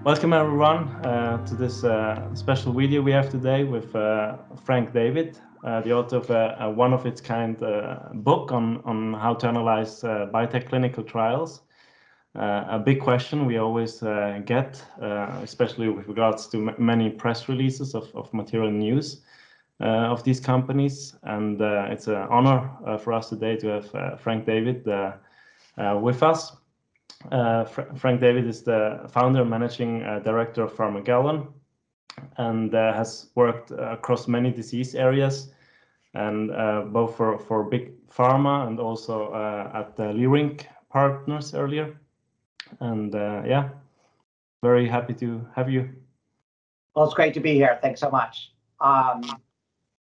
Welcome everyone to this special video we have today with Frank David, the author of a one-of-its-kind book on how to analyze biotech clinical trials. A big question we always get, especially with regards to many press releases of material news of these companies. And it's an honor for us today to have Frank David with us. Frank David is the founder and managing director of Pharmagellan and has worked across many disease areas, and both for big pharma and also at the Leerink Partners earlier. And yeah, very happy to have you. Well, it's great to be here. Thanks so much.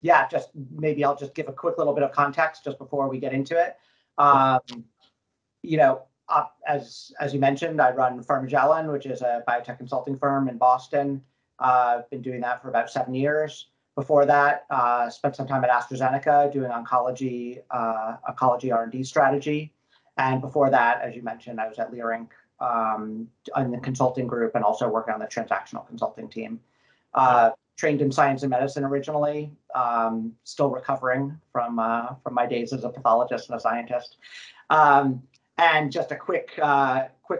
Yeah, just maybe I'll just give a quick little bit of context just before we get into it. As you mentioned, I run Pharmagellan, which is a biotech consulting firm in Boston. I've been doing that for about 7 years. Before that, spent some time at AstraZeneca doing oncology R&D strategy. And before that, as you mentioned, I was at Leerink in the consulting group and also working on the transactional consulting team. Trained in science and medicine originally, still recovering from my days as a pathologist and a scientist. And just a quick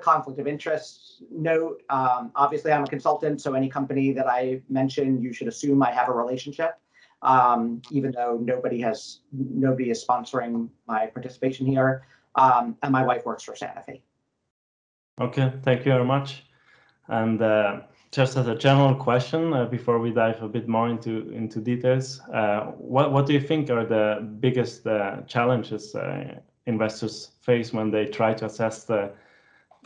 conflict of interest note. Obviously, I'm a consultant, so any company that I mention, you should assume I have a relationship, even though nobody is sponsoring my participation here. And my wife works for Sanofi. Okay, thank you very much. And just as a general question, before we dive a bit more into details, what do you think are the biggest challenges investors face when they try to assess the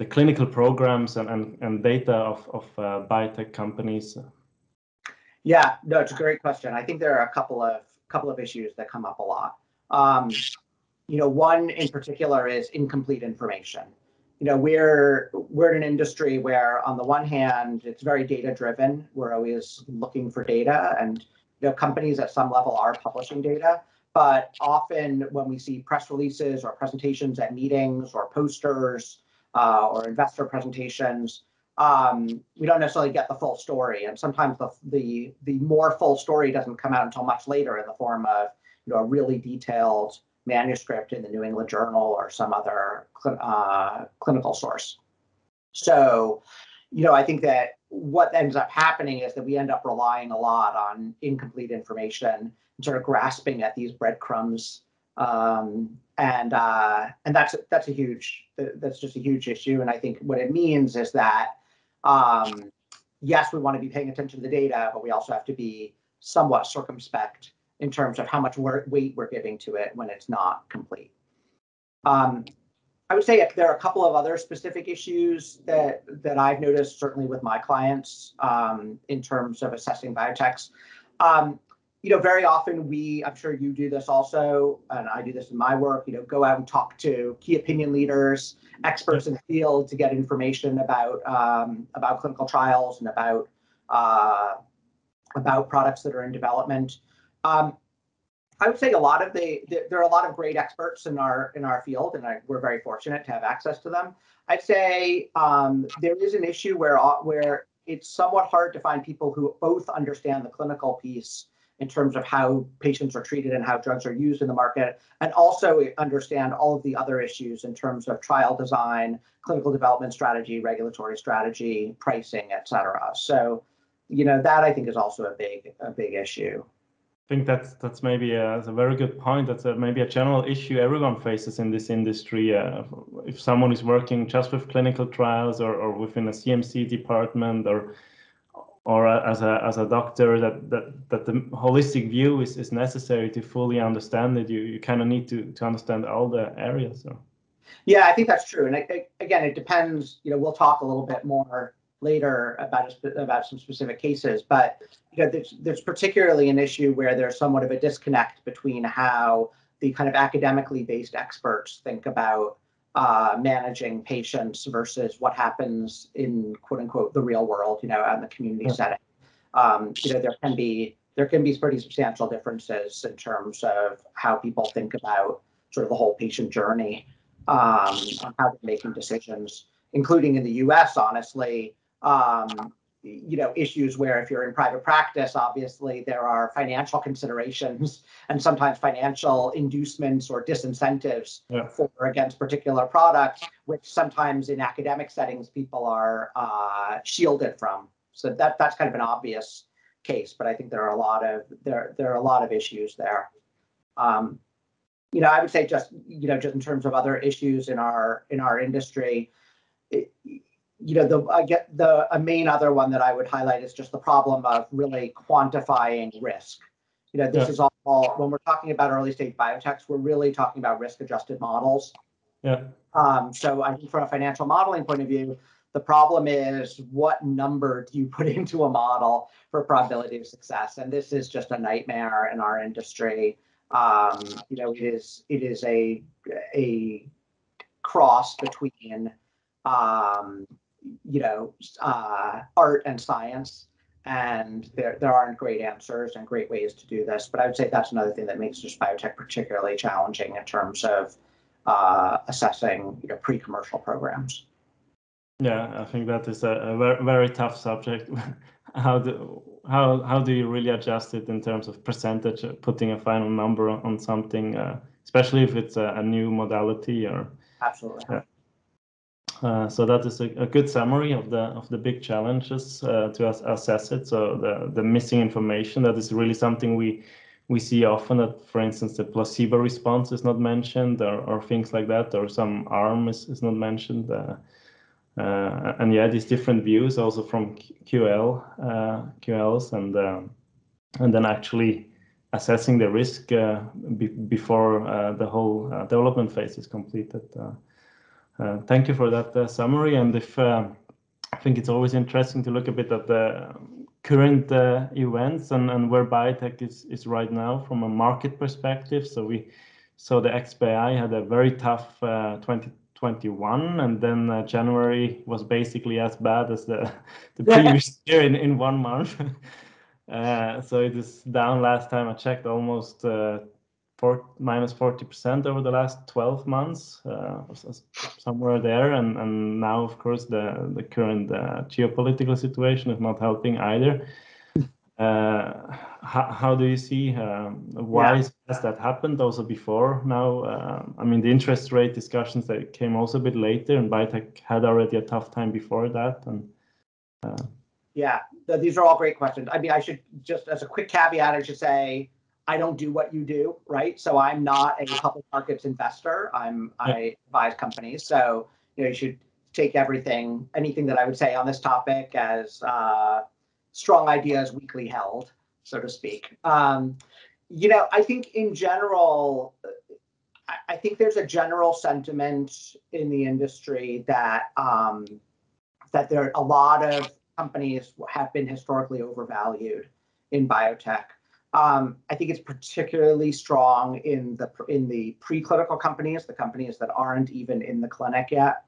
clinical programs and data of biotech companies? Yeah, no, it's a great question. I think there are a couple of issues that come up a lot. One in particular is incomplete information. We're in an industry where, on the one hand, it's very data driven. We're always looking for data, and companies at some level are publishing data. But often when we see press releases or presentations at meetings or posters or investor presentations, we don't necessarily get the full story. And sometimes the more full story doesn't come out until much later in the form of a really detailed manuscript in the New England Journal or some other clinical source. So, I think that what ends up happening is that we end up relying a lot on incomplete information, sort of grasping at these breadcrumbs, and that's just a huge issue. And I think what it means is that yes, we want to be paying attention to the data, but we also have to be somewhat circumspect in terms of how much weight we're giving to it when it's not complete. I would say there are a couple of other specific issues that I've noticed, certainly with my clients, in terms of assessing biotechs. Very often I'm sure you do this also, and I do this in my work, go out and talk to key opinion leaders, experts in the field to get information about clinical trials and about products that are in development. I would say there are a lot of great experts in our field, and we're very fortunate to have access to them. I'd say there is an issue where it's somewhat hard to find people who both understand the clinical piece in terms of how patients are treated and how drugs are used in the market, and also understand all of the other issues in terms of trial design, clinical development strategy, regulatory strategy, pricing, et cetera. So, that I think is also a big issue. I think that's maybe a very good point. That's maybe a general issue everyone faces in this industry. If someone is working just with clinical trials or within a CMC department or as a doctor, that the holistic view is necessary to fully understand it. You kind of need to understand all the areas. So. Yeah, I think that's true. And again, it depends. We'll talk a little bit more later about some specific cases, but there's particularly an issue where there's somewhat of a disconnect between how the kind of academically based experts think about managing patients versus what happens in quote unquote the real world, in the community setting. There can be pretty substantial differences in terms of how people think about sort of the whole patient journey, on how they're making decisions, including in the US, honestly. issues where if you're in private practice, obviously there are financial considerations and sometimes financial inducements or disincentives for against particular products, which sometimes in academic settings people are shielded from. So that's kind of an obvious case, but I think there are a lot of issues there. I would say just in terms of other issues in our industry, a main other one that I would highlight is just the problem of really quantifying risk. This is all when we're talking about early stage biotechs, we're really talking about risk adjusted models. So I think from a financial modeling point of view, the problem is what number do you put into a model for probability of success? And this is just a nightmare in our industry. It is a cross between art and science, and there aren't great answers and great ways to do this. But I would say that's another thing that makes this biotech particularly challenging in terms of assessing pre-commercial programs. Yeah, I think that is a very, very tough subject. How do you really adjust it in terms of percentage, putting a final number on something, especially if it's a new modality or absolutely. So that is a good summary of the big challenges to assess it. So the missing information, that is really something we see often, that, for instance, the placebo response is not mentioned, or things like that, or some arm is not mentioned. And yeah, these different views also from QLs, and then actually assessing the risk before the whole development phase is completed. Thank you for that summary. And I think it's always interesting to look a bit at the current events and where biotech is right now from a market perspective. So we saw the XBI had a very tough 2021, and then January was basically as bad as the previous year in 1 month. So it is down, last time I checked, almost minus 40% over the last 12 months, somewhere there. And now, of course, the current geopolitical situation is not helping either. How do you see why has that happened also before now? I mean, the interest rate discussions, that came also a bit later, and biotech had already a tough time before that. And these are all great questions. I mean, I should just, as a quick caveat, I should say, I don't do what you do, right? So I'm not a public markets investor. I advise companies. So you should take anything that I would say on this topic as strong ideas weakly held, so to speak. I think in general, I think there's a general sentiment in the industry that there are a lot of companies have been historically overvalued in biotech. I think it's particularly strong in the preclinical companies, the companies that aren't even in the clinic yet.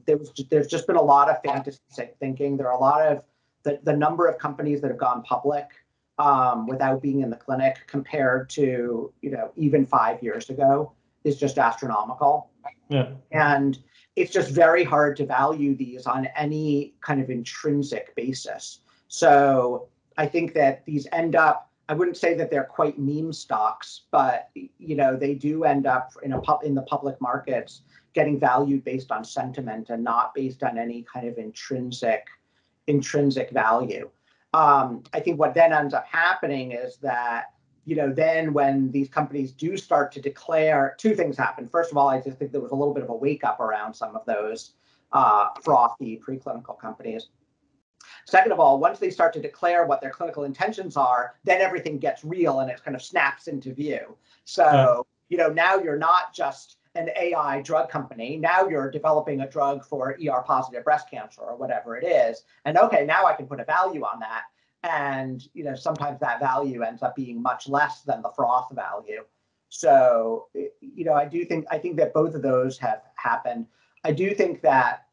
There's just been a lot of fantasy thinking. There are a lot of the number of companies that have gone public without being in the clinic compared to even 5 years ago is just astronomical. And it's just very hard to value these on any kind of intrinsic basis. So I think that these end up, I wouldn't say that they're quite meme stocks, but they do end up in the public markets getting valued based on sentiment and not based on any kind of intrinsic value. I think what then ends up happening is that then when these companies do start to declare, two things happen. First of all, I just think there was a little bit of a wake up around some of those frothy preclinical companies. Second of all, once they start to declare what their clinical intentions are, then everything gets real and it kind of snaps into view. So, now you're not just an AI drug company. Now you're developing a drug for ER-positive breast cancer or whatever it is. And okay, now I can put a value on that. And, sometimes that value ends up being much less than the froth value. So, I think that both of those have happened. I do think that,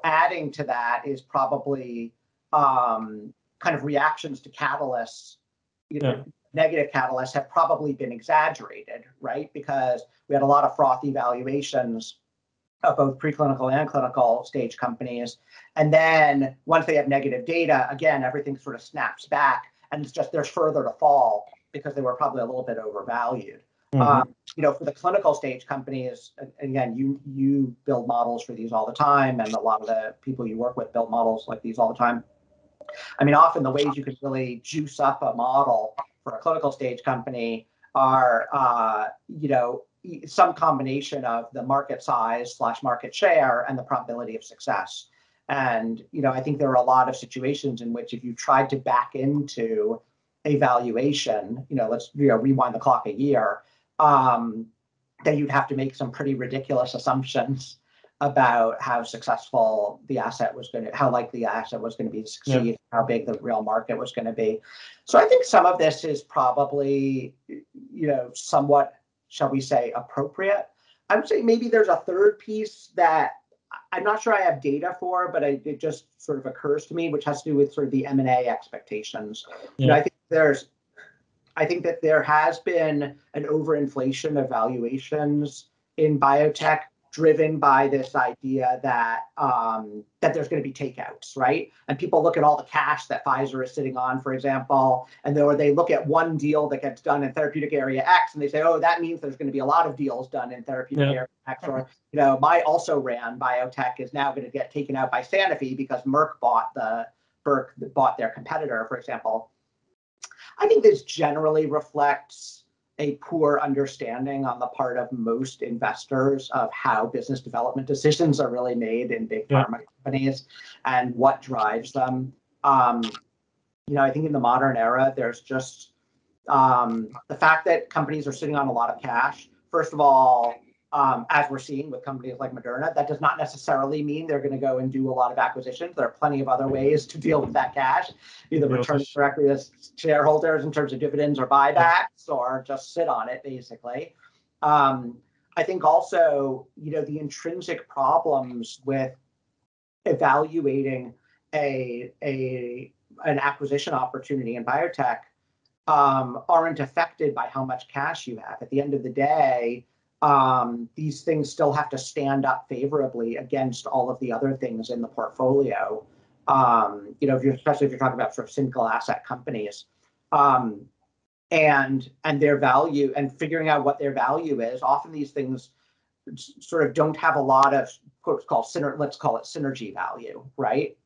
adding to that is probably kind of reactions to catalysts, negative catalysts have probably been exaggerated, right? Because we had a lot of frothy valuations of both preclinical and clinical stage companies. And then once they have negative data, again, everything sort of snaps back, and it's just there's further to fall because they were probably a little bit overvalued. For the clinical stage companies, again, you build models for these all the time, and a lot of the people you work with build models like these all the time. I mean, often the ways you can really juice up a model for a clinical stage company are, some combination of the market size / market share and the probability of success. And, I think there are a lot of situations in which if you tried to back into a valuation, let's rewind the clock a year, that you'd have to make some pretty ridiculous assumptions about how successful the asset was going to, how likely the asset was going to be to succeed, how big the real market was going to be. So I think some of this is probably, somewhat, shall we say, appropriate. I would say maybe there's a third piece that I'm not sure I have data for, but it just sort of occurs to me, which has to do with sort of the M&A expectations. I think that there has been an overinflation of valuations in biotech, driven by this idea that that there's going to be takeouts, right? And people look at all the cash that Pfizer is sitting on, for example, and they look at one deal that gets done in therapeutic area X, and they say, oh, that means there's going to be a lot of deals done in therapeutic area X. Or, my also ran biotech is now going to get taken out by Sanofi because Merck bought their competitor, for example. I think this generally reflects a poor understanding on the part of most investors of how business development decisions are really made in big pharma companies and what drives them. I think in the modern era, there's just the fact that companies are sitting on a lot of cash. First of all, as we're seeing with companies like Moderna, that does not necessarily mean they're going to go and do a lot of acquisitions. There are plenty of other ways to deal with that cash, either return it directly to shareholders in terms of dividends or buybacks, or just sit on it, basically. I think also, the intrinsic problems with evaluating an acquisition opportunity in biotech aren't affected by how much cash you have. At the end of the day, these things still have to stand up favorably against all of the other things in the portfolio. Especially if you're talking about sort of single asset companies, and their value, and figuring out what their value is. Often these things sort of don't have a lot of let's call it synergy value, right?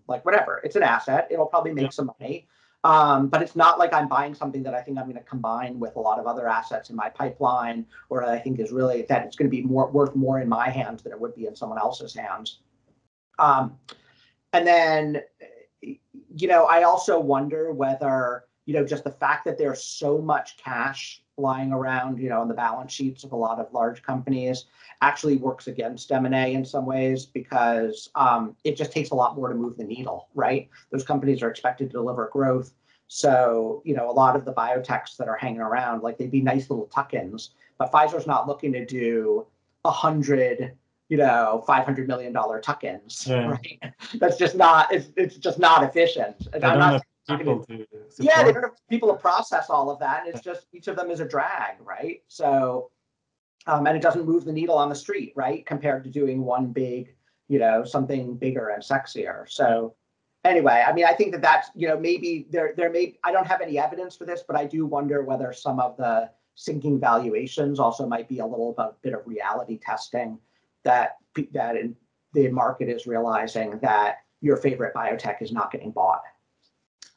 Like whatever, it's an asset, it'll probably make some money. But it's not like I'm buying something that I think I'm going to combine with a lot of other assets in my pipeline, or I think is really that it's going to be worth more in my hands than it would be in someone else's hands. And then, I also wonder whether, just the fact that there's so much cash lying around, on the balance sheets of a lot of large companies actually works against M&A in some ways, because it just takes a lot more to move the needle, right? Those companies are expected to deliver growth. So, a lot of the biotechs that are hanging around, like they'd be nice little tuck-ins, but Pfizer's not looking to do 100, $500 million tuck-ins, right? That's just not, it's just not efficient. And I'm not people to support. Yeah, they don't have people to process all of that. It's just each of them is a drag, right? So, and it doesn't move the needle on the street, right? Compared to doing one big, something bigger and sexier. So anyway, I mean, I think that's, maybe there may, I don't have any evidence for this, but I do wonder whether some of the sinking valuations also might be a bit of reality testing that the market is realizing that your favorite biotech is not getting bought.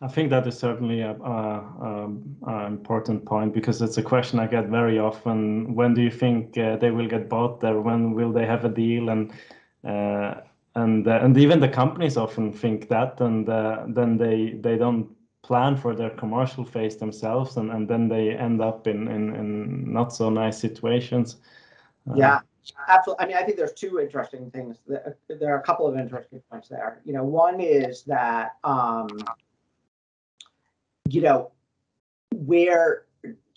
I think that is certainly an important point, because it's a question I get very often. When do you think they will get bought? When will they have a deal? And even the companies often think that, and then they don't plan for their commercial phase themselves, and then they end up in not so nice situations. Yeah, absolutely. I mean, I think there's two interesting things. There are a couple of interesting points there. One is that where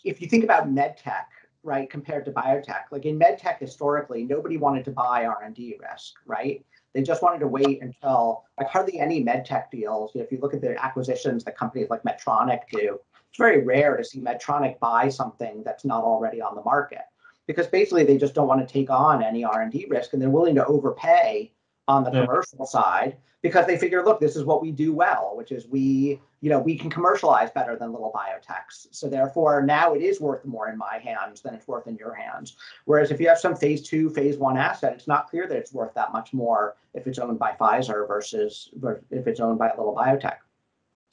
if you think about medtech, right, compared to biotech, like in medtech historically, nobody wanted to buy R&D risk, right? They just wanted to wait until, like, hardly any medtech deals. If you look at the acquisitions that companies like Medtronic do, it's very rare to see Medtronic buy something that's not already on the market. because basically they just don't want to take on any R&D risk, and they're willing to overpay on the commercial side because they figure, look, this is what we do well, which is we can commercialize better than little biotechs. So therefore, now it is worth more in my hands than it's worth in your hands. Whereas if you have some phase 2, phase 1 asset, it's not clear that it's worth that much more if it's owned by Pfizer versus if it's owned by a little biotech.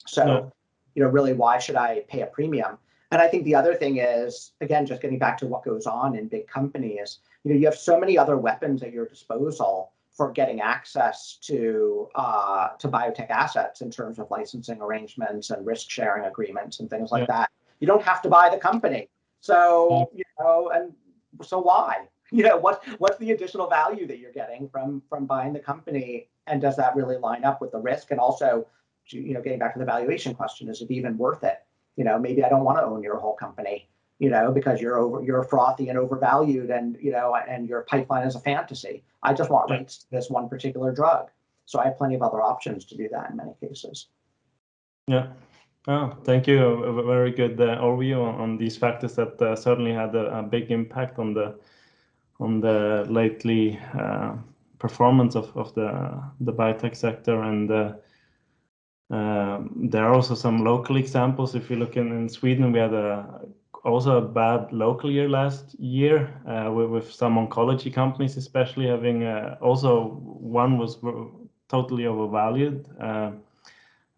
So, really, why should I pay a premium? And I think the other thing is, again, just getting back to what goes on in big companies, you have so many other weapons at your disposal for getting access to biotech assets in terms of licensing arrangements and risk sharing agreements and things like that. You don't have to buy the company. So, and so why? What's the additional value that you're getting from buying the company? And does that really line up with the risk? And also, getting back to the valuation question, is it even worth it? Maybe I don't want to own your whole company, because you're frothy and overvalued, and and your pipeline is a fantasy. I just want rights to this one particular drug. So I have plenty of other options to do that in many cases. Yeah. Oh, thank you. A very good overview on these factors that certainly had a big impact on the lately performance of the biotech sector. And there are also some local examples. If you look in Sweden, we had also a bad local year last year with some oncology companies, especially having also one was totally overvalued,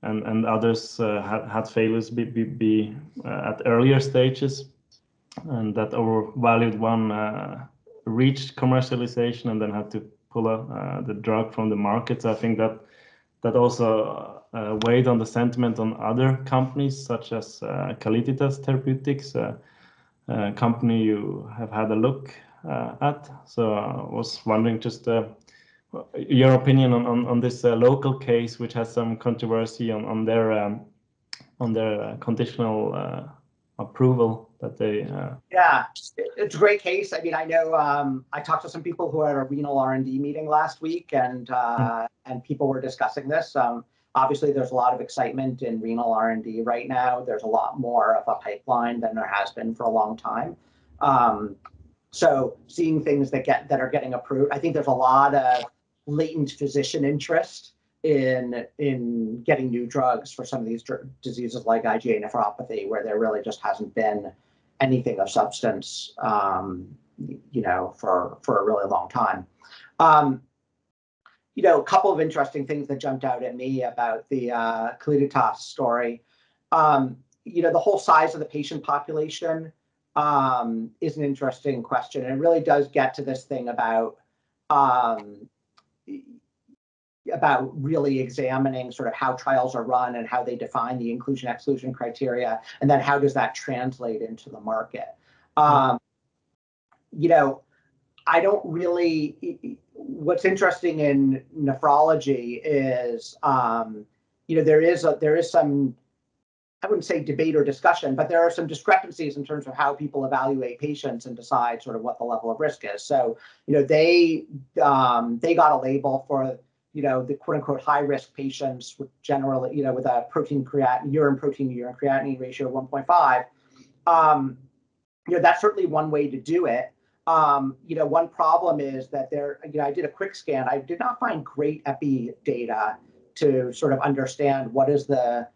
and others had failures be at earlier stages, and that overvalued one reached commercialization and then had to pull the drug from the market. So I think that also weighed on the sentiment on other companies such as Calliditas Therapeutics, a company you have had a look at. So I was wondering just your opinion on this local case, which has some controversy on their conditional approval that they. Yeah, it's a great case. I mean, I know I talked to some people who were at a renal R&D meeting last week, and people were discussing this. Obviously, there's a lot of excitement in renal R&D right now. There's a lot more of a pipeline than there has been for a long time. So seeing things that are getting approved, I think there's a lot of latent physician interest in getting new drugs for some of these diseases like IgA nephropathy, where there really just hasn't been anything of substance, for a really long time. A couple of interesting things that jumped out at me about the Calliditas story. The whole size of the patient population is an interesting question. And it really does get to this thing about really examining sort of how trials are run and how they define the inclusion-exclusion criteria, and then how does that translate into the market. I don't really. What's interesting in nephrology is, there is some, I wouldn't say debate or discussion, but there are some discrepancies in terms of how people evaluate patients and decide sort of what the level of risk is. So, they got a label for, the quote unquote high risk patients with generally, with a urine protein to urine creatinine ratio of 1.5. That's certainly one way to do it. One problem is that I did a quick scan. I did not find great epi data to sort of understand what's the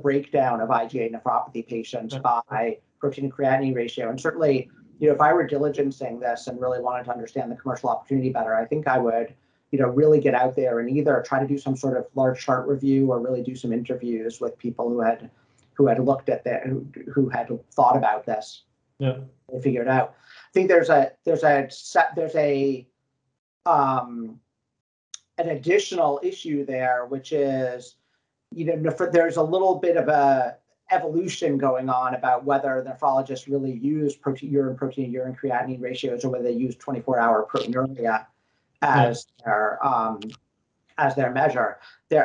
breakdown of IgA nephropathy patients by protein to creatinine ratio. And certainly, if I were diligencing this and really wanted to understand the commercial opportunity better, I think I would, really get out there and either try to do some sort of large chart review or really do some interviews with people who had looked at that, who had thought about this. Yeah, and figure it out. I think there's an additional issue there, which is, there's a little bit of a evolution going on about whether nephrologists really use urine protein to urine creatinine ratios, or whether they use 24-hour proteinuria as their measure.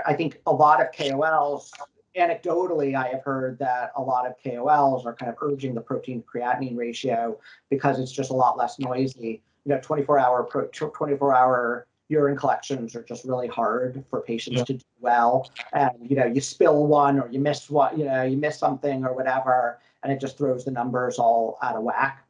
I think a lot of KOLs, anecdotally, I have heard that a lot of KOLs are kind of urging the protein creatinine ratio because it's just a lot less noisy. 24-hour urine collections are just really hard for patients to do well. And, you spill one or you miss one, you miss something or whatever, and it just throws the numbers all out of whack.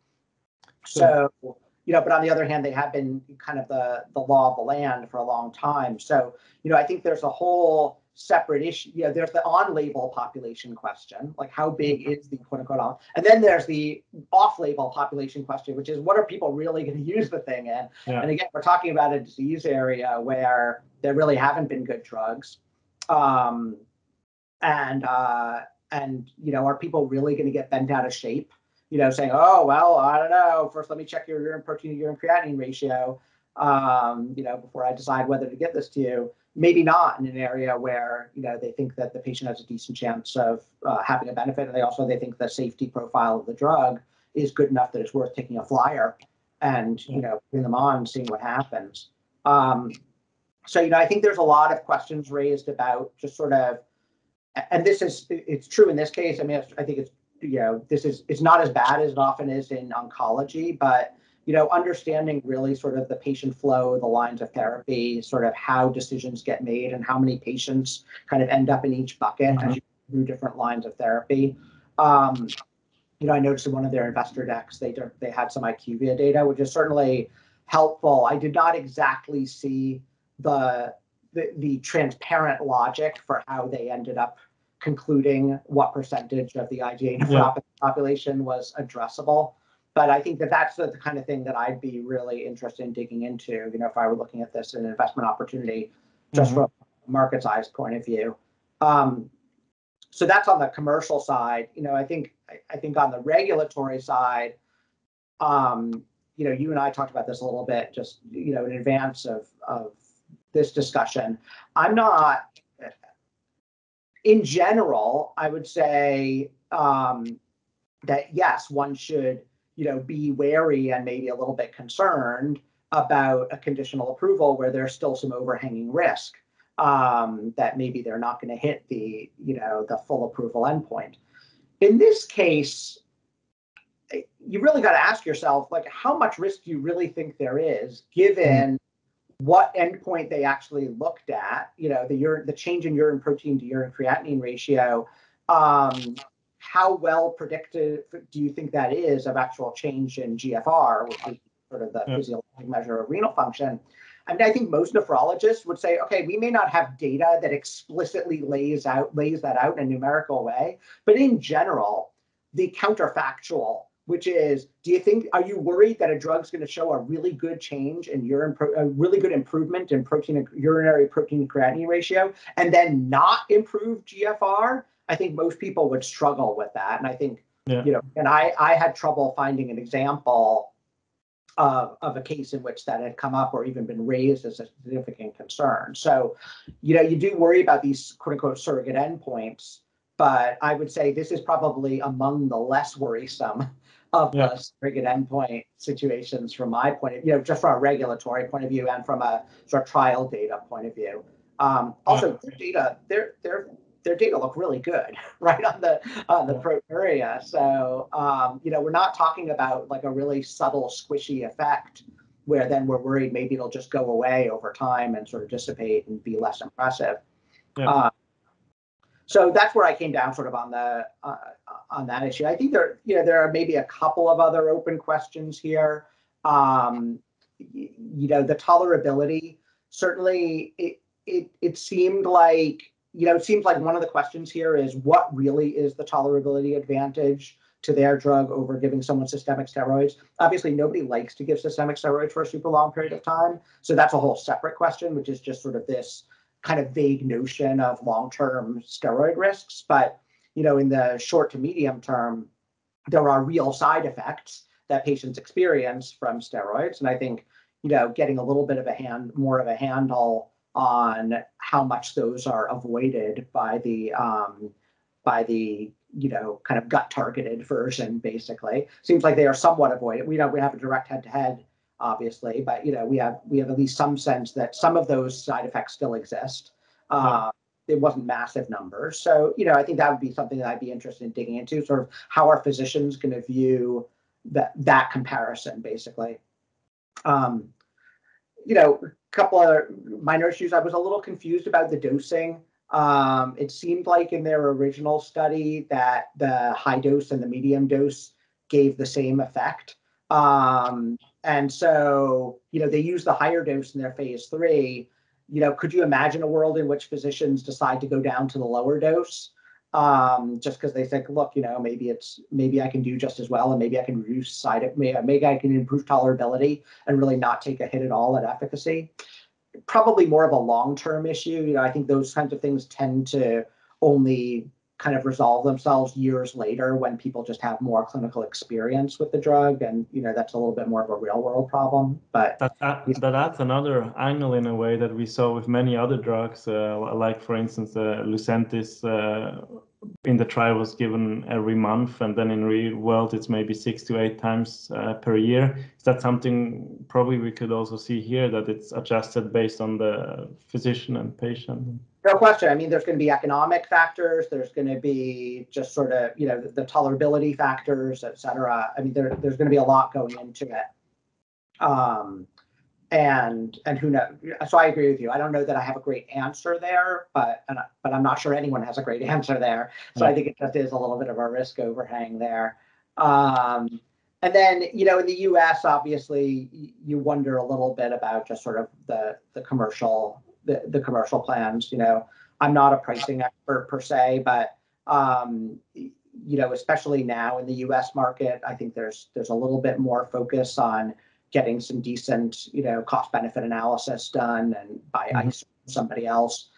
So, but on the other hand, they have been kind of the law of the land for a long time. So, I think there's a whole separate issue. There's the on-label population question, like how big is the quote unquote on, and then there's the off-label population question, which is what are people really going to use the thing in? Yeah. And again, we're talking about a disease area where there really haven't been good drugs. And are people really going to get bent out of shape? Saying, oh, well, I don't know. First, let me check your urine protein to urine creatinine ratio, before I decide whether to give this to you. Maybe not in an area where, they think that the patient has a decent chance of having a benefit. And they think the safety profile of the drug is good enough that it's worth taking a flyer and, putting them on and seeing what happens. So, I think there's a lot of questions raised about just sort of, and it's true in this case. I mean, I think it's not as bad as it often is in oncology, but, understanding really sort of the patient flow, the lines of therapy, sort of how decisions get made and how many patients kind of end up in each bucket as you go through different lines of therapy. I noticed in one of their investor decks, they had some IQVIA data, which is certainly helpful. I did not exactly see the transparent logic for how they ended up concluding what percentage of the IgA nephropathy population was addressable. But I think that's the kind of thing that I'd be really interested in digging into, if I were looking at this as an investment opportunity, just from a market size point of view. So that's on the commercial side. I think on the regulatory side, you and I talked about this a little bit, just, in advance of this discussion. I'm not, in general, I would say that yes, one should, be wary and maybe a little bit concerned about a conditional approval where there's still some overhanging risk that maybe they're not going to hit the, the full approval endpoint. In this case, you really got to ask yourself, like, how much risk do you really think there is, given what endpoint they actually looked at, the change in urine protein to urine creatinine ratio, how well predicted do you think that is of actual change in GFR, which is sort of the physiologic measure of renal function? I mean, I think most nephrologists would say, okay, we may not have data that explicitly lays that out in a numerical way, but in general, the counterfactual, which is, are you worried that a drug's going to show a really good change in a really good improvement in urinary protein creatinine ratio, and then not improve GFR? I think most people would struggle with that. And I think, and I had trouble finding an example of a case in which that had come up or even been raised as a significant concern. So, you do worry about these quote unquote surrogate endpoints, but I would say this is probably among the less worrisome of the surrogate endpoint situations from my point of view, just from a regulatory point of view and from a sort of trial data point of view. Also, their data look really good, right, on the proteinuria. So, we're not talking about like a really subtle squishy effect where then we're worried maybe it'll just go away over time and sort of dissipate and be less impressive. So that's where I came down sort of on that issue. I think there are maybe a couple of other open questions here. The tolerability, certainly it seemed like, it seems like one of the questions here is what really is the tolerability advantage to their drug over giving someone systemic steroids. Obviously, nobody likes to give systemic steroids for a super long period of time. So that's a whole separate question, which is just sort of this kind of vague notion of long-term steroid risks. But, in the short to medium term, there are real side effects that patients experience from steroids. And I think, getting a little bit of more of a handle on how much those are avoided by the kind of gut targeted version, basically. Seems like they are somewhat avoided. We have a direct head-to-head, obviously, but we have at least some sense that some of those side effects still exist. It wasn't massive numbers. So, I think that would be something that I'd be interested in digging into, sort of how are physicians going to view that comparison, basically. Couple of minor issues. I was a little confused about the dosing. It seemed like in their original study that the high dose and the medium dose gave the same effect. And so, they use the higher dose in their phase 3. Could you imagine a world in which physicians decide to go down to the lower dose, just because they think, look, maybe I can do just as well, and maybe I can reduce maybe I can improve tolerability and really not take a hit at all at efficacy? Probably more of a long-term issue. I think those kinds of things tend to only kind of resolve themselves years later when people just have more clinical experience with the drug, and that's a little bit more of a real-world problem. But that's another angle in a way that we saw with many other drugs, like for instance, Lucentis in the trial was given every month, and then in real world it's maybe 6 to 8 times per year. Is that something probably we could also see here, that it's adjusted based on the physician and patient? No question. I mean, there's going to be economic factors. There's going to be just sort of, the tolerability factors, et cetera. I mean, there's going to be a lot going into it. And who knows? So I agree with you. I don't know that I have a great answer there, but I'm not sure anyone has a great answer there. So I think it just is a little bit of a risk overhang there. And then, in the US, obviously, you wonder a little bit about just sort of the commercial plans. I'm not a pricing expert per se, but especially now in the US market, I think there's a little bit more focus on getting some decent, cost benefit analysis done, and by ICE or somebody else.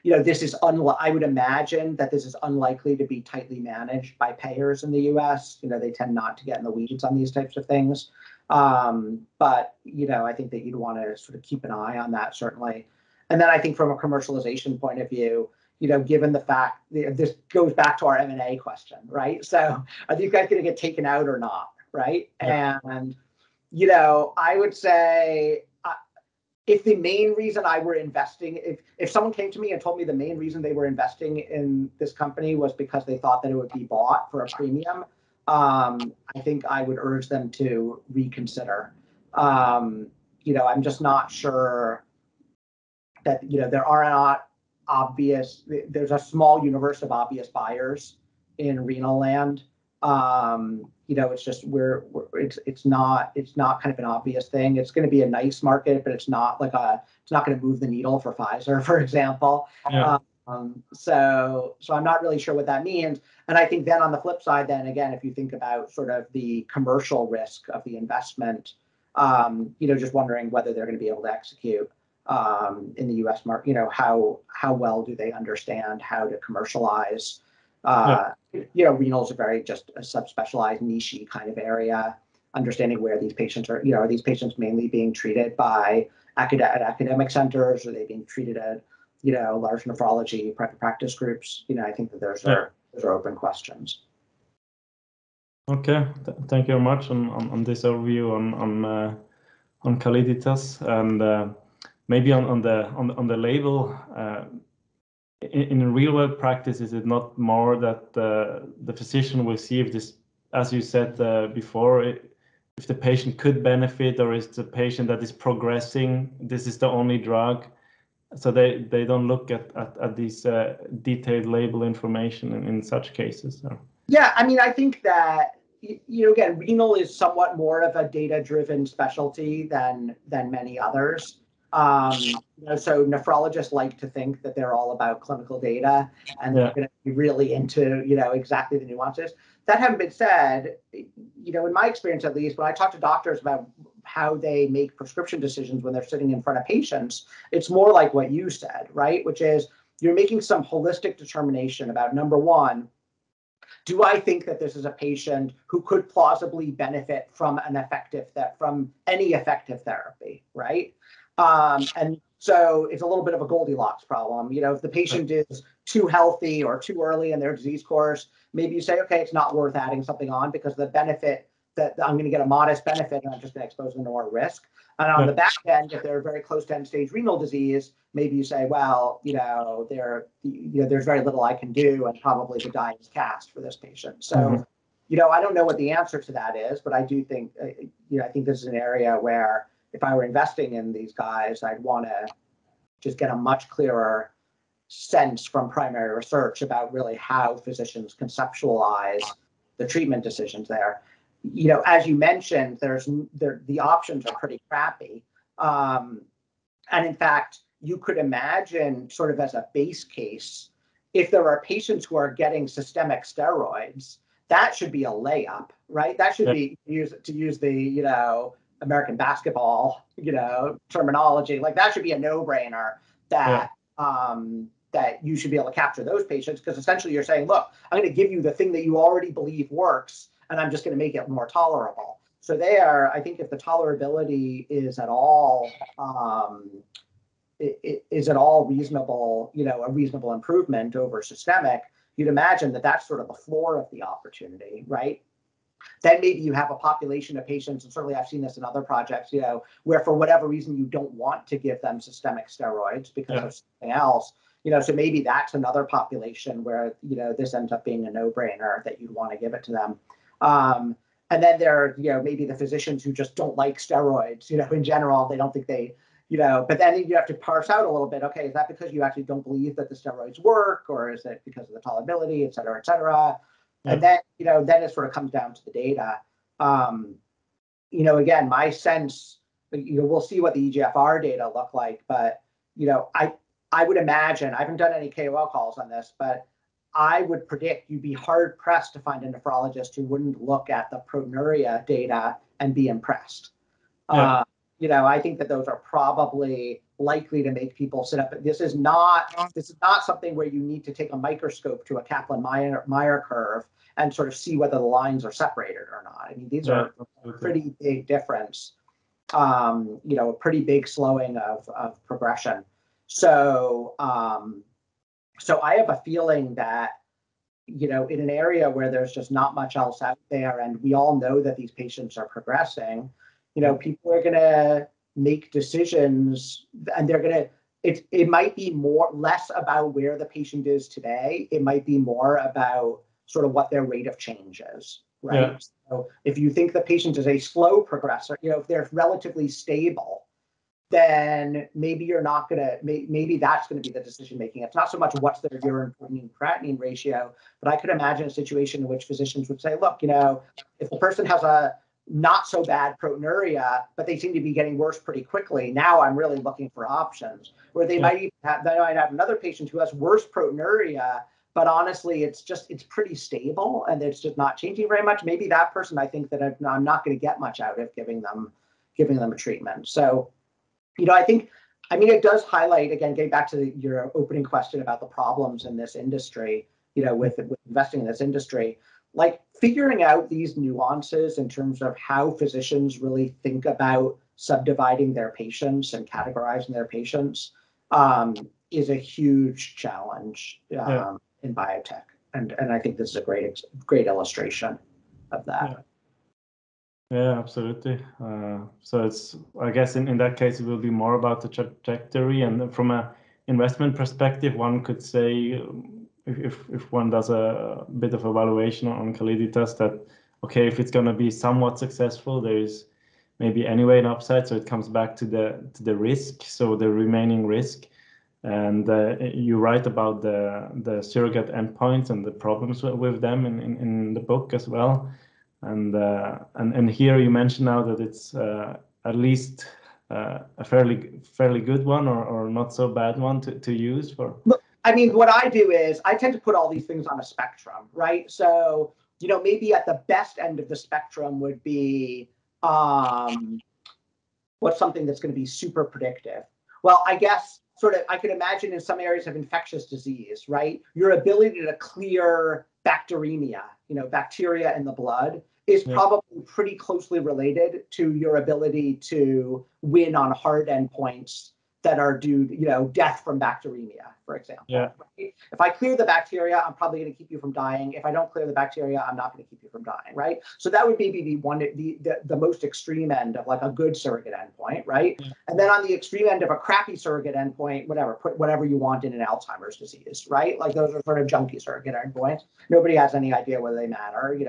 This is I would imagine that this is unlikely to be tightly managed by payers in the US. They tend not to get in the weeds on these types of things. But, I think that you'd want to sort of keep an eye on that, certainly. And then I think from a commercialization point of view, given the fact, this goes back to our M&A question, right? So are these guys going to get taken out or not, right? Yeah. And, I would say, if the main reason I were investing, if someone came to me and told me the main reason they were investing in this company was because they thought that it would be bought for a premium, I think I would urge them to reconsider. I'm just not sure that, there are not obvious, there's a small universe of obvious buyers in renal land. It's just it's not kind of an obvious thing. It's going to be a nice market, but it's not it's not going to move the needle for Pfizer, for example. Yeah. So I'm not really sure what that means. And I think then on the flip side, then again, if you think about sort of the commercial risk of the investment, just wondering whether they're going to be able to execute in the US market, how well do they understand how to commercialize? Renal is a very just a subspecialized niche kind of area. Understanding where these patients are these patients mainly being treated by academic centers? Are they being treated at, large nephrology private practice groups? I think that those are open questions. Okay, thank you very much on this overview on Calliditas, and maybe on the label. In real world practice, is it not more that the physician will see if this, as you said before, if the patient could benefit, or is the patient that is progressing, this is the only drug? So they don't look at these detailed label information in such cases. So. Yeah, I mean, I think that, again, renal is somewhat more of a data-driven specialty than many others. So nephrologists like to think that they're all about clinical data, and they're going to be really into, exactly the nuances. That having been said, in my experience, at least, when I talk to doctors about how they make prescription decisions when they're sitting in front of patients, it's more like what you said, right? Which is, you're making some holistic determination about, number one, do I think that this is a patient who could plausibly benefit from any effective therapy, right? And so it's a little bit of a Goldilocks problem. If the patient is too healthy or too early in their disease course, maybe you say, okay, it's not worth adding something on because the benefit that I'm going to get a modest benefit, and I'm just going to expose them to more risk. And on the back end, if they're very close to end-stage renal disease, maybe you say, well, there's very little I can do, and probably the die is cast for this patient. So, I don't know what the answer to that is, but I do think, I think this is an area where, if I were investing in these guys, I'd want to just get a much clearer sense from primary research about really how physicians conceptualize the treatment decisions there. as you mentioned, the options are pretty crappy. And in fact, you could imagine sort of as a base case, if there are patients who are getting systemic steroids, that should be a layup, right? That should be to use the, American basketball, terminology, like that should be a no-brainer that that you should be able to capture those patients, because essentially you're saying, look, I'm going to give you the thing that you already believe works, and I'm just going to make it more tolerable. So there, I think if the tolerability is at all reasonable, a reasonable improvement over systemic, you'd imagine that that's sort of the floor of the opportunity, right? Then maybe you have a population of patients, and certainly I've seen this in other projects, where for whatever reason you don't want to give them systemic steroids because of something else, so maybe that's another population where, this ends up being a no-brainer that you'd want to give it to them. And then there are, maybe the physicians who just don't like steroids, in general, they don't think they, but then you have to parse out a little bit. Okay, is that because you actually don't believe that the steroids work, or is it because of the tolerability, et cetera, et cetera? And then, then it sort of comes down to the data. Again, my sense, we'll see what the EGFR data look like, but, I would imagine, I haven't done any KOL calls on this, but I would predict you'd be hard pressed to find a nephrologist who wouldn't look at the proteinuria data and be impressed. I think that those are probably likely to make people sit up. This is not something where you need to take a microscope to a Kaplan-Meier curve and sort of see whether the lines are separated or not. I mean, these are a pretty big difference, a pretty big slowing of progression. So, so I have a feeling that, in an area where there's just not much else out there, and we all know that these patients are progressing, people are going to make decisions, and they're going to, it might be less about where the patient is today. It might be more about sort of what their rate of change is, right? Yeah. So if you think the patient is a slow progressor, if they're relatively stable, then maybe you're not going to, maybe that's going to be the decision making. It's not so much what's their urine protein creatinine ratio, but I could imagine a situation in which physicians would say, look, if the person has a not so bad proteinuria, but they seem to be getting worse pretty quickly, now I'm really looking for options. Where they might have another patient who has worse proteinuria, but honestly, it's pretty stable and it's just not changing very much. Maybe that person, I think that I'm not going to get much out of giving them a treatment. So, it does highlight, again, getting back to your opening question about the problems in this industry, with investing in this industry, like figuring out these nuances in terms of how physicians really think about subdividing their patients and categorizing their patients is a huge challenge in biotech. And I think this is a great illustration of that. Yeah, absolutely. So it's, I guess in that case, it will be more about the trajectory. And from an investment perspective, one could say, if one does a bit of evaluation on Calliditas, that, okay, if it's going to be somewhat successful, there is maybe anyway an upside. So it comes back to the risk, so the remaining risk. And you write about the surrogate endpoints and the problems with them in the book as well. And here you mention now that it's at least a fairly good one or not so bad one to use for. What I do is I tend to put all these things on a spectrum, right? So, maybe at the best end of the spectrum would be what's something that's going to be super predictive. Well, I guess sort of I could imagine in some areas of infectious disease, right? Your ability to clear bacteremia, bacteria in the blood, is probably pretty closely related to your ability to win on hard endpoints that are due, death from bacteremia, for example. Yeah. Right? If I clear the bacteria, I'm probably going to keep you from dying. If I don't clear the bacteria, I'm not going to keep you from dying, right? So that would maybe be the most extreme end of like a good surrogate endpoint, right? Yeah. And then on the extreme end of a crappy surrogate endpoint, put whatever you want in an Alzheimer's disease, right? Like those are sort of junky surrogate endpoints. Nobody has any idea whether they matter,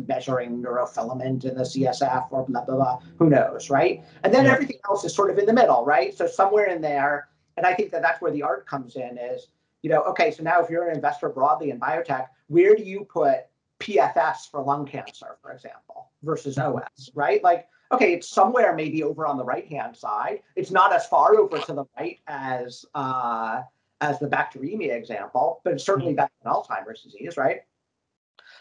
measuring neurofilament in the CSF or blah, blah, blah, who knows, right? And then everything else is sort of in the middle, right? So somewhere in there, and I think that that's where the art comes in is, okay, so now if you're an investor broadly in biotech, where do you put PFS for lung cancer, for example, versus OS, right? Like, okay, it's somewhere maybe over on the right-hand side. It's not as far over to the right as the bacteremia example, but it's certainly better than Alzheimer's disease, right?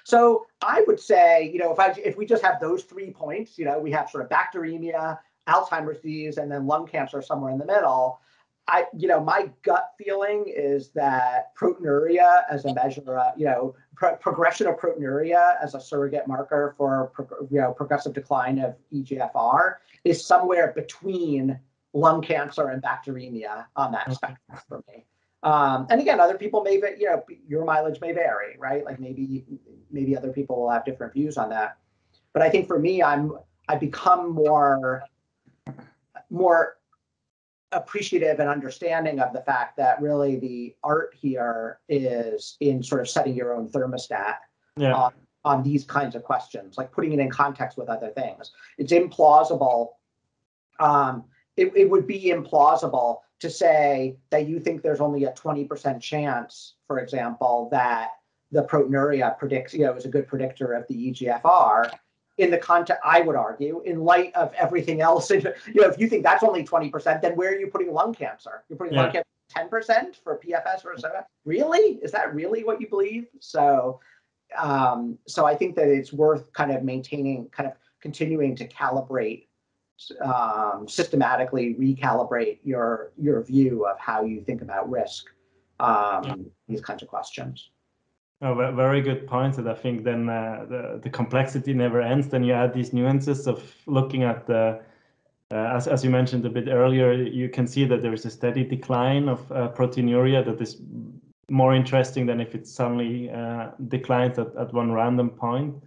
So I would say, if we just have those 3 points, we have sort of bacteremia, Alzheimer's disease, and then lung cancer somewhere in the middle. My gut feeling is that proteinuria as a measure, progression of proteinuria as a surrogate marker for, progressive decline of EGFR is somewhere between lung cancer and bacteremia on that spectrum for me. And again, other people may, your mileage may vary, right? Like maybe other people will have different views on that. But I think for me, I've become more appreciative and understanding of the fact that really the art here is in sort of setting your own thermostat on these kinds of questions, like putting it in context with other things. It's implausible. It would be implausible to say that you think there's only a 20% chance, for example, that the proteinuria predicts, is a good predictor of the EGFR. In the context, I would argue, in light of everything else, if you think that's only 20%, then where are you putting lung cancer? You're putting lung cancer 10% for PFS or so? Really? Is that really what you believe? So I think that it's worth kind of continuing to calibrate, systematically recalibrate your view of how you think about risk, these kinds of questions. Oh, very good point. And I think then the complexity never ends. Then you add these nuances of looking at the, as you mentioned a bit earlier, you can see that there is a steady decline of proteinuria that is more interesting than if it suddenly declines at one random point.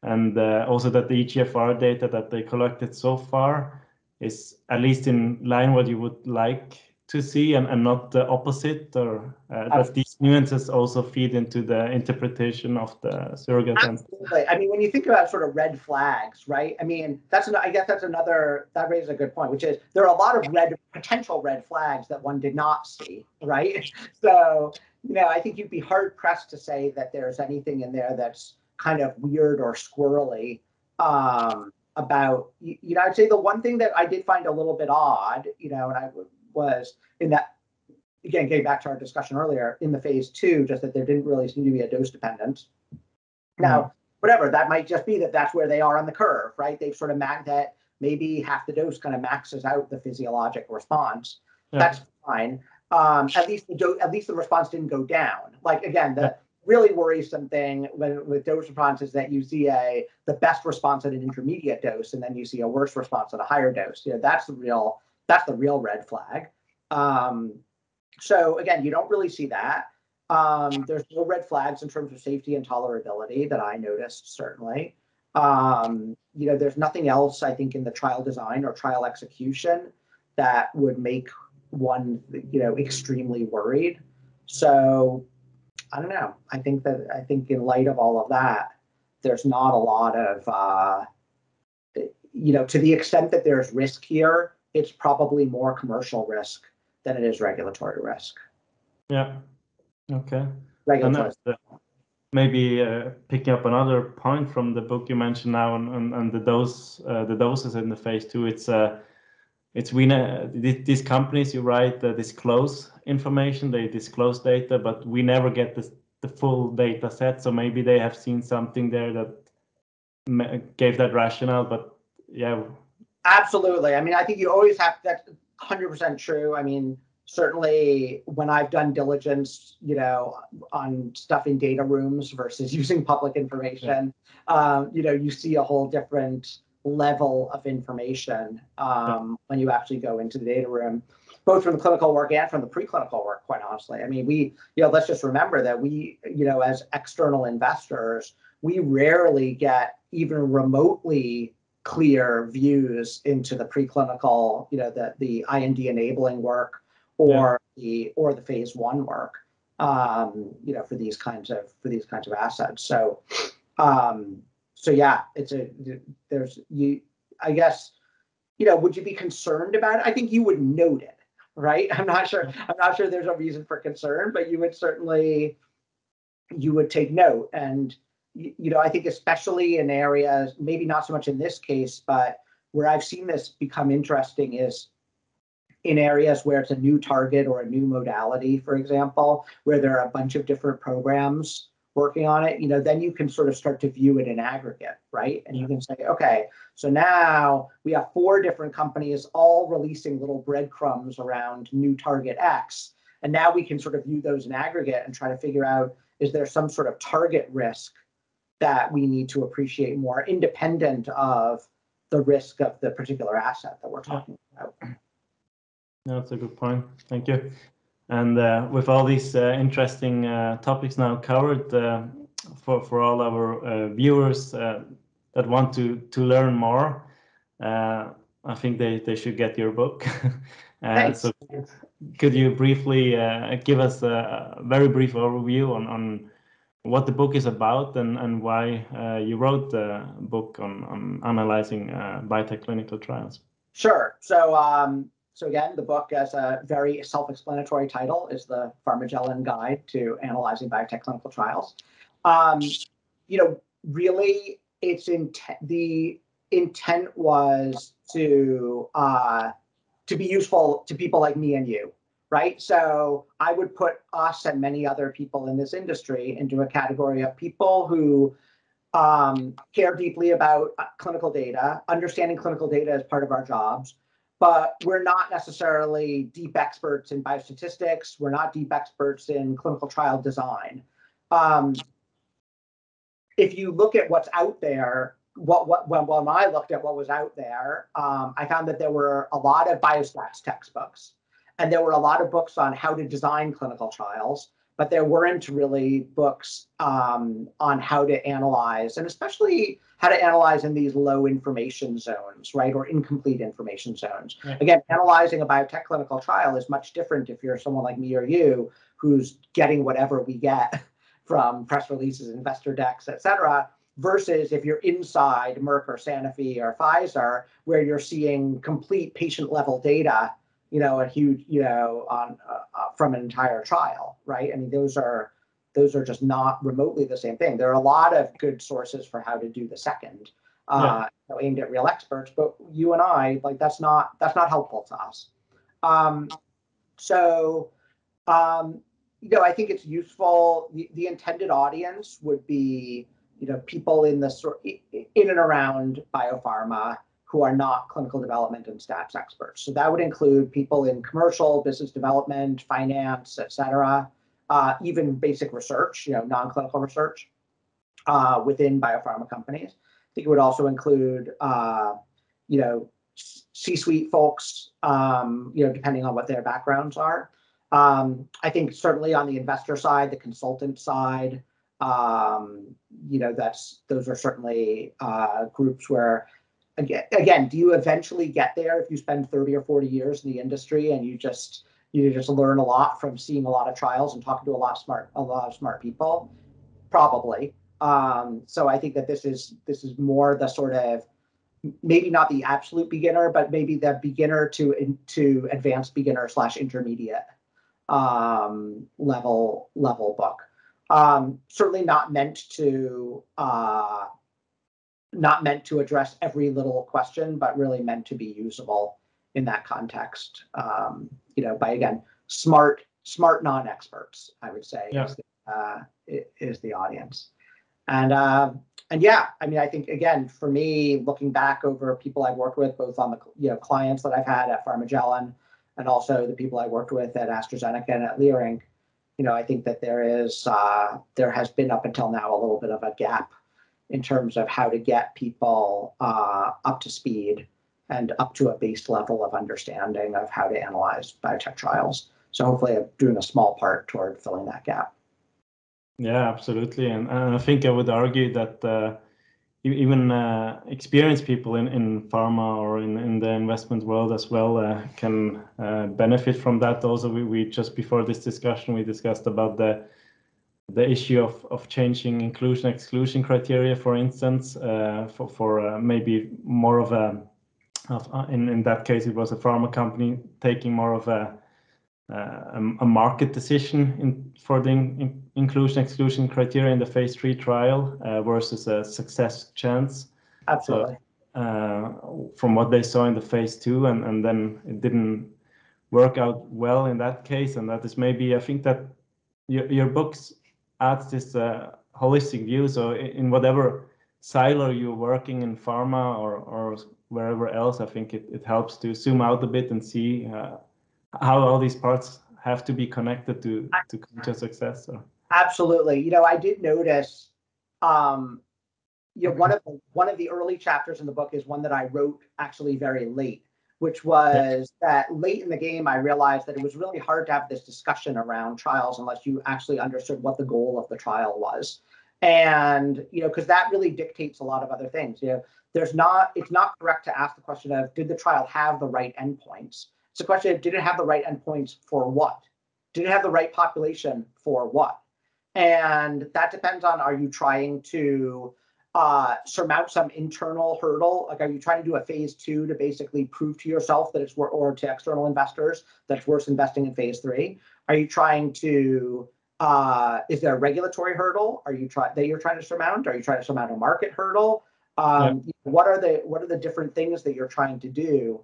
And also that the EGFR data that they collected so far is at least in line what you would like to see, and not the opposite, or that these nuances also feed into the interpretation of the surrogate. Absolutely. I mean, when you think about sort of red flags, right? I mean, I guess that raises a good point, which is there are a lot of potential red flags that one did not see, right? So, I think you'd be hard pressed to say that there's anything in there that's kind of weird or squirrely about, I'd say the one thing that I did find a little bit odd, was in that, again, getting back to our discussion earlier, in the phase 2, just that there didn't really seem to be a dose dependence. Now, whatever, that might just be that that's where they are on the curve, right? They've sort of that maybe half the dose kind of maxes out the physiologic response. That's fine. At least the response didn't go down. Like, again, the really worrisome thing with dose response is that you see the best response at an intermediate dose, and then you see a worse response at a higher dose. That's the real red flag. So again, you don't really see that. There's no red flags in terms of safety and tolerability that I noticed, certainly. There's nothing else, I think, in the trial design or trial execution that would make one, extremely worried. So I don't know. I think in light of all of that, there's not a lot of, to the extent that there's risk here, it's probably more commercial risk than it is regulatory risk. Yeah. Okay. Regulatory. And maybe picking up another point from the book you mentioned now, and the doses in the phase 2. These companies, you write, disclose information, they disclose data, but we never get the full data set. So maybe they have seen something there that gave that rationale. But yeah. Absolutely. I mean, I think you always have, that's 100% true. I mean, certainly when I've done diligence, on stuff in data rooms versus using public information, you see a whole different level of information when you actually go into the data room, both from the clinical work and from the preclinical work, quite honestly. I mean, let's just remember that we, as external investors, we rarely get even remotely clear views into the preclinical, the IND enabling work or the phase 1 work, for these kinds of assets. So, yeah, I guess, would you be concerned about it? I think you would note it, right? I'm not sure there's a reason for concern, but you would take note. And, I think especially in areas, maybe not so much in this case, but where I've seen this become interesting is in areas where it's a new target or a new modality, for example, where there are a bunch of different programs working on it, then you can sort of start to view it in aggregate, right? And you can say, okay, so now we have 4 different companies all releasing little breadcrumbs around new target X. And now we can sort of view those in aggregate and try to figure out, is there some sort of target risk that we need to appreciate more independent of the risk of the particular asset that we're talking about? That's a good point. Thank you. And with all these interesting topics now covered, for all our viewers that want to learn more, I think they should get your book. So could you briefly give us a very brief overview on what the book is about and why you wrote the book on analyzing biotech clinical trials? Sure. So again, the book, as a very self-explanatory title, is the Pharmagellan Guide to Analyzing Biotech Clinical Trials. Really, the intent was to be useful to people like me and you, right? So I would put us and many other people in this industry into a category of people who care deeply about clinical data, understanding clinical data as part of our jobs, but we're not necessarily deep experts in biostatistics. We're not deep experts in clinical trial design. If you look at what's out there, when I looked at what was out there, I found that there were a lot of biostats textbooks, and there were a lot of books on how to design clinical trials, but there weren't really books on how to analyze, and especially how to analyze in these low information zones, right, or incomplete information zones. Yeah. Again, analyzing a biotech clinical trial is much different if you're someone like me or you who's getting whatever we get from press releases, investor decks, et cetera, versus if you're inside Merck or Sanofi or Pfizer, where you're seeing complete patient-level data, a huge, from an entire trial, right? I mean, those are just not remotely the same thing. There are a lot of good sources for how to do the second, aimed at real experts, but you and I, that's not helpful to us. I think it's useful. The intended audience would be, people in and around biopharma who are not clinical development and stats experts. So that would include people in commercial, business development, finance, et cetera, even basic research, non-clinical research within biopharma companies. I think it would also include, C-suite folks, depending on what their backgrounds are. I think certainly on the investor side, the consultant side, those are certainly groups where, again, do you eventually get there if you spend 30 or 40 years in the industry and you just learn a lot from seeing a lot of trials and talking to a lot of smart people? Probably. So I think that this is more the sort of, maybe not the absolute beginner, but maybe the beginner to advanced beginner / intermediate level book. Certainly not meant to address every little question, but really meant to be usable in that context. By, again, smart non-experts, I would say, is the audience. And yeah, I mean, I think, again, for me, looking back over people I've worked with, both on the clients that I've had at Pharmagellan and also the people I worked with at AstraZeneca and at Leerink, I think that there has been up until now a little bit of a gap in terms of how to get people up to speed and up to a base level of understanding of how to analyze biotech trials. So hopefully I'm doing a small part toward filling that gap. Yeah, absolutely. And I think I would argue that even experienced people in pharma or in the investment world as well can benefit from that. Also, we just before this discussion, we discussed about the issue of changing inclusion-exclusion criteria, for instance, for maybe more of a, in that case, it was a pharma company taking more of a a market decision for the inclusion-exclusion criteria in the phase 3 trial versus a success chance. Absolutely. So, from what they saw in the phase 2, and then it didn't work out well in that case, and that is maybe, I think that your books adds this holistic view. So in whatever silo you're working in pharma or wherever else, I think it helps to zoom out a bit and see how all these parts have to be connected to come to success. So. Absolutely. You know, I did notice, you know, one of the early chapters in the book is one that I wrote actually very late, which was that late in the game, I realized that it was really hard to have this discussion around trials unless you actually understood what the goal of the trial was. And, you know, because that really dictates a lot of other things. You know, it's not correct to ask the question of, did the trial have the right endpoints? It's a question of, did it have the right endpoints for what? Did it have the right population for what? And that depends on, are you trying to surmount some internal hurdle? Like, are you trying to do a phase 2 to basically prove to yourself that it's worth, or to external investors that it's worth investing in phase 3? Are you trying to, is there a regulatory hurdle? That you're trying to surmount? Are you trying to surmount a market hurdle? What are the different things that you're trying to do?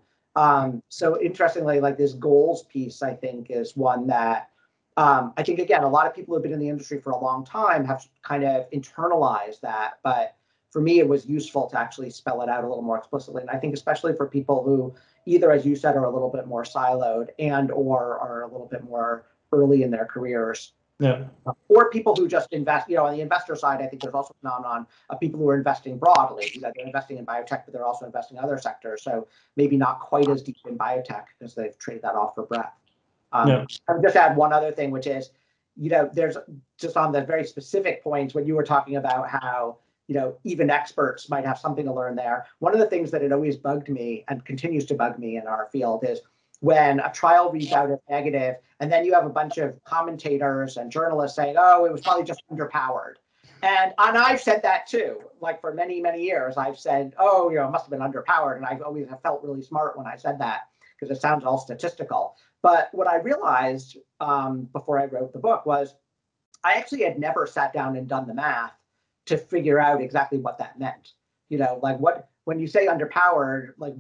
So interestingly, like this goals piece, I think is one that I think, again, a lot of people who have been in the industry for a long time have kind of internalized that. But for me, it was useful to actually spell it out a little more explicitly. And I think especially for people who either, as you said, are a little bit more siloed and or are a little bit more early in their careers. Yeah. Or people who just invest, you know, on the investor side, I think there's also a phenomenon of people who are investing broadly. You know, they're investing in biotech, but they're also investing in other sectors. So maybe not quite as deep in biotech because they've traded that off for breadth. I'll just add one other thing, which is, you know, there's just on the very specific points when you were talking about how, you know, even experts might have something to learn there. One of the things that had always bugged me and continues to bug me in our field is when a trial reads out as negative, and then you have a bunch of commentators and journalists saying, oh, it was probably just underpowered. And I've said that too. Like for many, many years, I've said, oh, you know, it must have been underpowered. And I've always felt really smart when I said that because it sounds all statistical. But what I realized before I wrote the book was I actually had never sat down and done the math to figure out exactly what that meant. You know, like when you say underpowered, like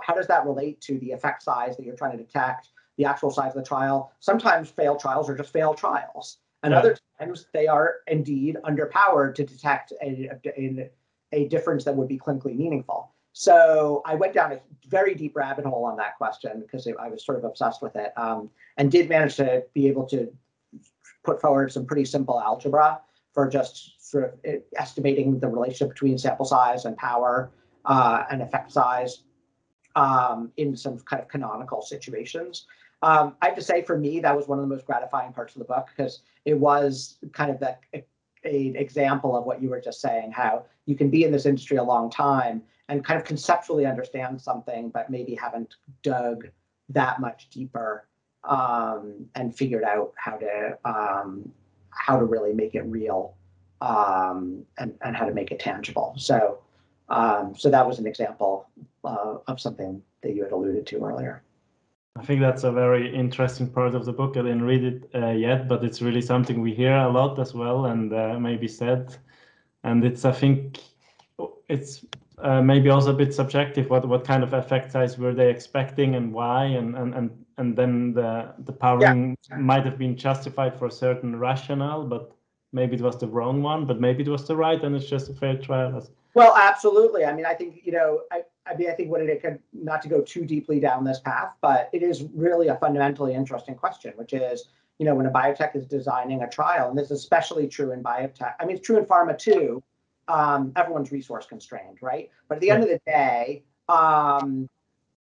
how does that relate to the effect size that you're trying to detect, the actual size of the trial? Sometimes failed trials are just failed trials. And other times they are indeed underpowered to detect a difference that would be clinically meaningful. So I went down a very deep rabbit hole on that question because I was sort of obsessed with it, and did manage to be able to put forward some pretty simple algebra for just sort of estimating the relationship between sample size and power and effect size in some kind of canonical situations. I have to say, for me, that was one of the most gratifying parts of the book because it was kind of an example of what you were just saying, how you can be in this industry a long time and kind of conceptually understand something, but maybe haven't dug that much deeper and figured out how to really make it real and how to make it tangible. So that was an example of something that you had alluded to earlier. I think that's a very interesting part of the book. I didn't read it yet, but it's really something we hear a lot as well, and maybe said. And it's, I think, it's maybe also a bit subjective. What kind of effect size were they expecting and why? And then the powering might have been justified for a certain rationale, but maybe it was the wrong one. But maybe it was the right, and it's just a fair trial. Well, absolutely. I mean, I think, you know, I think what it could, not to go too deeply down this path, but it is really a fundamentally interesting question, which is, you know, when a biotech is designing a trial, and this is especially true in biotech, I mean, it's true in pharma too, everyone's resource constrained, right? But at the end of the day,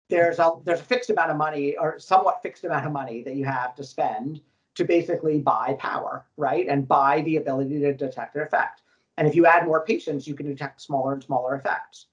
there's a fixed amount of money, or somewhat fixed amount of money that you have to spend to basically buy power, right? And buy the ability to detect an effect. And if you add more patients, you can detect smaller and smaller effects.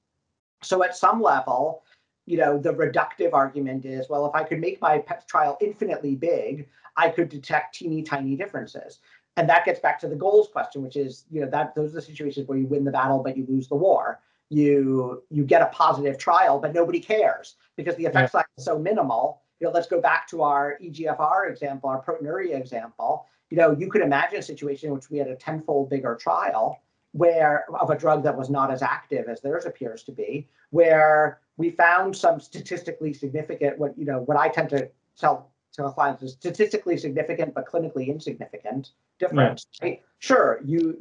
So at some level, you know, the reductive argument is, well, if I could make my trial infinitely big, I could detect teeny tiny differences. And that gets back to the goals question, which is, you know, those are the situations where you win the battle, but you lose the war. You get a positive trial, but nobody cares because the effect size is so minimal. let's go back to our EGFR example, our proteinuria example. You could imagine a situation in which we had a tenfold bigger trial of a drug that was not as active as theirs appears to be, where we found some statistically significant, what I tend to tell clients is statistically significant but clinically insignificant difference. Yeah. Right? Sure, you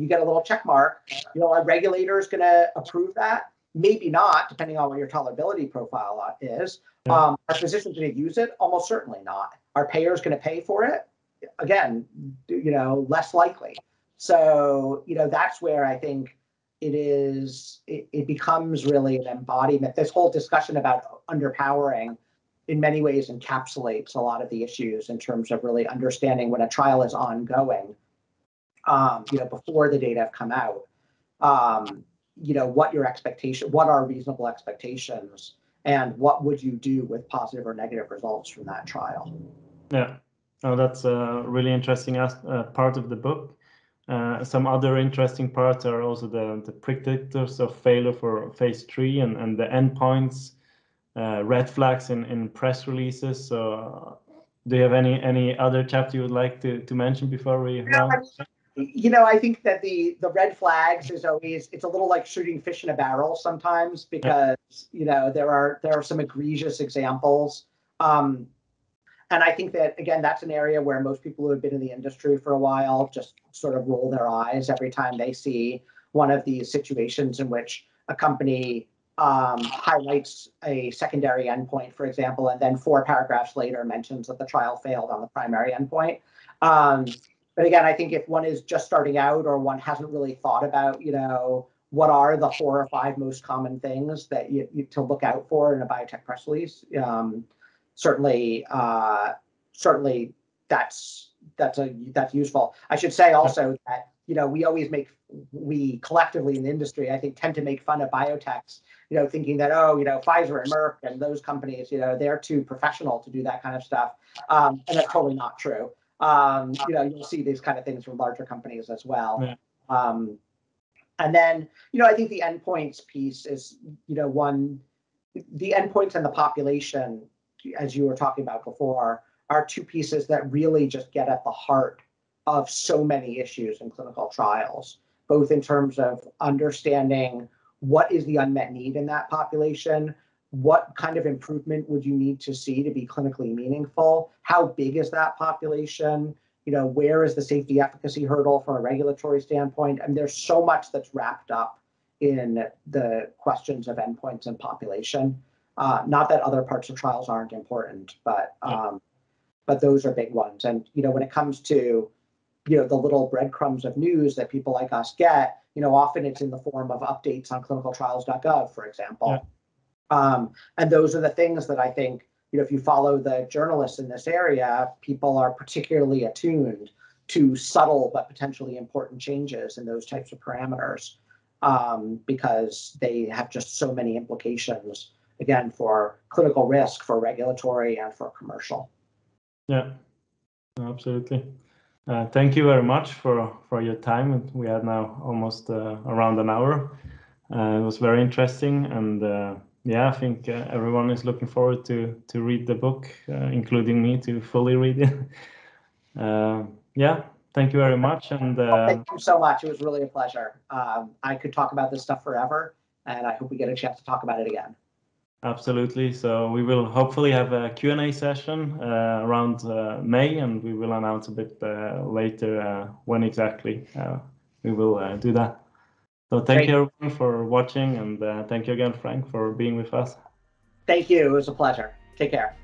get a little check mark. Our regulator is going to approve that. Maybe not, depending on what your tolerability profile is. Yeah. Are physicians going to use it? Almost certainly not. Are payers going to pay for it? Again, less likely. So, that's where I think it becomes really an embodiment. This whole discussion about underpowering in many ways encapsulates a lot of the issues in terms of really understanding when a trial is ongoing, before the data have come out, what are reasonable expectations, and what would you do with positive or negative results from that trial? Yeah, that's a really interesting part of the book. Some other interesting parts are also the predictors of failure for phase 3 and the endpoints, red flags in press releases. So do you have any other chapter you would like to mention before we round? I think that the red flags is always, it's a little like shooting fish in a barrel sometimes, because there are some egregious examples. And I think that, again, that's an area where most people who have been in the industry for a while just sort of roll their eyes every time they see one of these situations in which a company highlights a secondary endpoint, for example, and then 4 paragraphs later mentions that the trial failed on the primary endpoint. But again, I think if one is just starting out, or one hasn't really thought about, what are the 4 or 5 most common things that you to look out for in a biotech press release, certainly that's useful. I should say also that we collectively in the industry, I think, tend to make fun of biotechs, thinking that Pfizer and Merck and those companies, they're too professional to do that kind of stuff, and that's totally not true. You'll see these kind of things from larger companies as well. Yeah. And then I think the endpoints piece is the endpoints and the population, as you were talking about before, are 2 pieces that really just get at the heart of so many issues in clinical trials, both in terms of understanding what is the unmet need in that population, what kind of improvement would you need to see to be clinically meaningful, how big is that population, where is the safety efficacy hurdle from a regulatory standpoint, and there's so much that's wrapped up in the questions of endpoints and population. Not that other parts of trials aren't important, but those are big ones. And when it comes to the little breadcrumbs of news that people like us get, often it's in the form of updates on clinicaltrials.gov, for example. Yeah. And those are the things that I think, if you follow the journalists in this area, people are particularly attuned to subtle but potentially important changes in those types of parameters, because they have just so many implications, again, for clinical risk, for regulatory, and for commercial. Yeah, absolutely. Thank you very much for your time. We had now almost around an hour. It was very interesting, and I think everyone is looking forward to read the book, including me, to fully read it. Thank you very much. And thank you so much. It was really a pleasure. I could talk about this stuff forever, and I hope we get a chance to talk about it again. Absolutely. So we will hopefully have a Q&A session around May, and we will announce a bit later when exactly we will do that. So thank you everyone for watching, and thank you again, Frank, for being with us. Thank you. It was a pleasure. Take care.